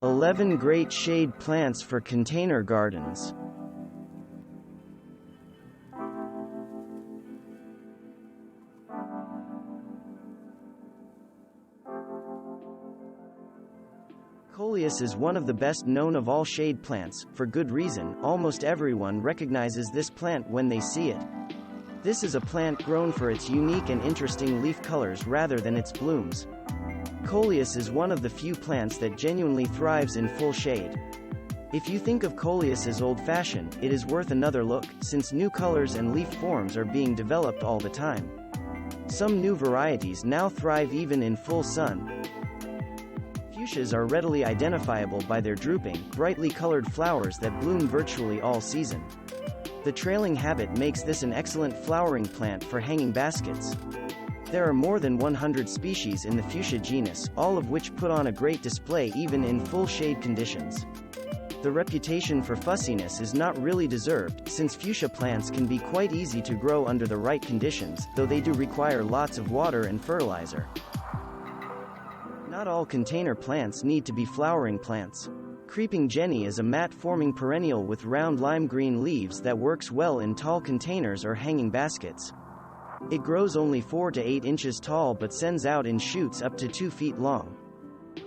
11 Great Shade Plants for Container Gardens. Coleus is one of the best known of all shade plants, for good reason. Almost everyone recognizes this plant when they see it. This is a plant grown for its unique and interesting leaf colors rather than its blooms. Coleus is one of the few plants that genuinely thrives in full shade. If you think of Coleus as old-fashioned, it is worth another look, since new colors and leaf forms are being developed all the time. Some new varieties now thrive even in full sun. Fuchsias are readily identifiable by their drooping, brightly colored flowers that bloom virtually all season. The trailing habit makes this an excellent flowering plant for hanging baskets. There are more than 100 species in the Fuchsia genus, all of which put on a great display even in full shade conditions. The reputation for fussiness is not really deserved, since fuchsia plants can be quite easy to grow under the right conditions, though they do require lots of water and fertilizer. Not all container plants need to be flowering plants. Creeping Jenny is a mat-forming perennial with round lime-green leaves that works well in tall containers or hanging baskets. It grows only 4 to 8 inches tall but sends out in shoots up to 2 feet long.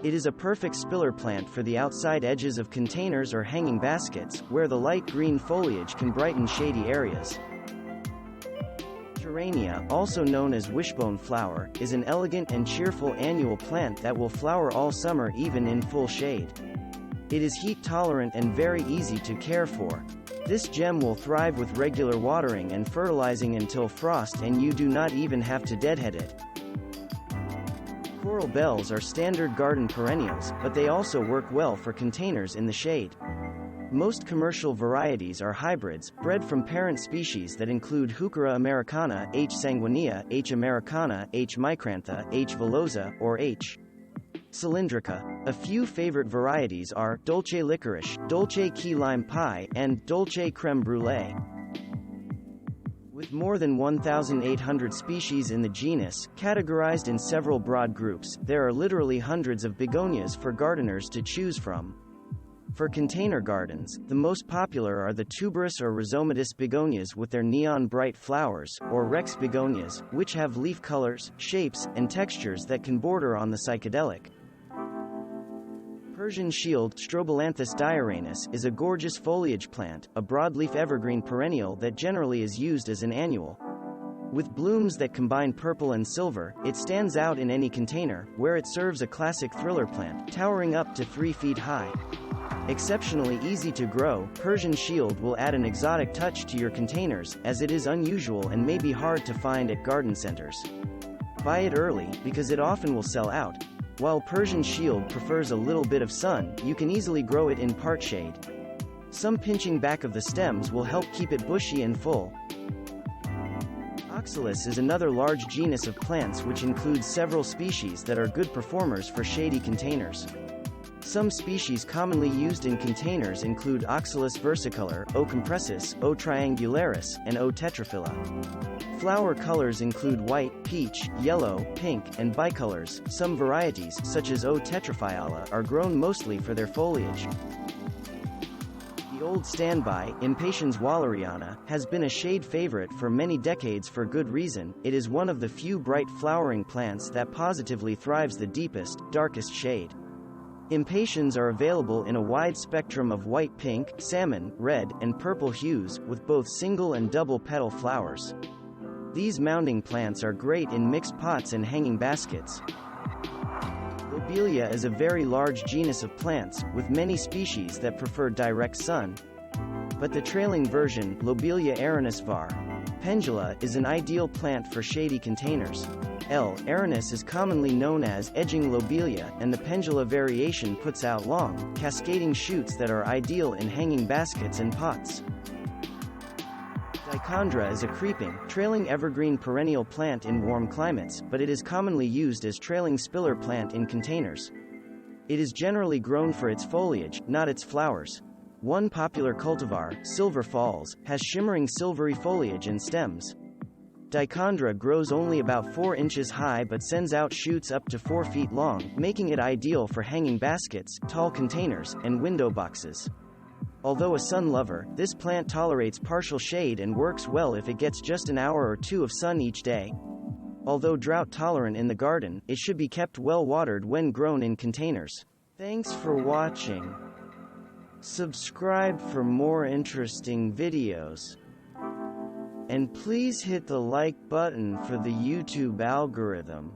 It is a perfect spiller plant for the outside edges of containers or hanging baskets, where the light green foliage can brighten shady areas. Torenia, also known as wishbone flower, is an elegant and cheerful annual plant that will flower all summer even in full shade. It is heat-tolerant and very easy to care for. This gem will thrive with regular watering and fertilizing until frost, and you do not even have to deadhead it. Coral bells are standard garden perennials, but they also work well for containers in the shade. Most commercial varieties are hybrids, bred from parent species that include Heuchera americana, H. sanguinea, H. americana, H. micrantha, H. villosa, or H. cylindrica. A few favorite varieties are Dolce licorice, Dolce key lime pie, and Dolce creme brulee. With more than 1,800 species in the genus, categorized in several broad groups, there are literally hundreds of begonias for gardeners to choose from. For container gardens, the most popular are the tuberous or rhizomatous begonias with their neon-bright flowers, or Rex begonias, which have leaf colors, shapes, and textures that can border on the psychedelic. Persian Shield, Strobilanthes dyeranus, is a gorgeous foliage plant, a broadleaf evergreen perennial that generally is used as an annual. With blooms that combine purple and silver, it stands out in any container, where it serves a classic thriller plant, towering up to 3 feet high. Exceptionally easy to grow, Persian Shield will add an exotic touch to your containers, as it is unusual and may be hard to find at garden centers. Buy it early, because it often will sell out. While Persian Shield prefers a little bit of sun, you can easily grow it in part shade. Some pinching back of the stems will help keep it bushy and full. Oxalis is another large genus of plants which includes several species that are good performers for shady containers. Some species commonly used in containers include Oxalis versicolor, O. compressus, O. triangularis, and O. tetraphylla. Flower colors include white, peach, yellow, pink, and bicolors. Some varieties, such as O. tetraphylla, are grown mostly for their foliage. The old standby, Impatiens walleriana, has been a shade favorite for many decades for good reason. It is one of the few bright flowering plants that positively thrives the deepest, darkest shade. Impatiens are available in a wide spectrum of white, pink, salmon, red, and purple hues, with both single and double petal flowers. These mounding plants are great in mixed pots and hanging baskets. Lobelia is a very large genus of plants, with many species that prefer direct sun. But the trailing version, Lobelia erinus var. Pendula, is an ideal plant for shady containers. L. erinus is commonly known as edging lobelia, and the pendula variation puts out long, cascading shoots that are ideal in hanging baskets and pots. Dichondra is a creeping, trailing evergreen perennial plant in warm climates, but it is commonly used as trailing spiller plant in containers. It is generally grown for its foliage, not its flowers. One popular cultivar, Silver Falls, has shimmering silvery foliage and stems. Dichondra grows only about 4 inches high but sends out shoots up to 4 feet long, making it ideal for hanging baskets, tall containers, and window boxes. Although a sun lover, this plant tolerates partial shade and works well if it gets just an hour or two of sun each day. Although drought-tolerant in the garden, it should be kept well watered when grown in containers. Thanks for watching. Subscribe for more interesting videos. And please hit the like button for the YouTube algorithm.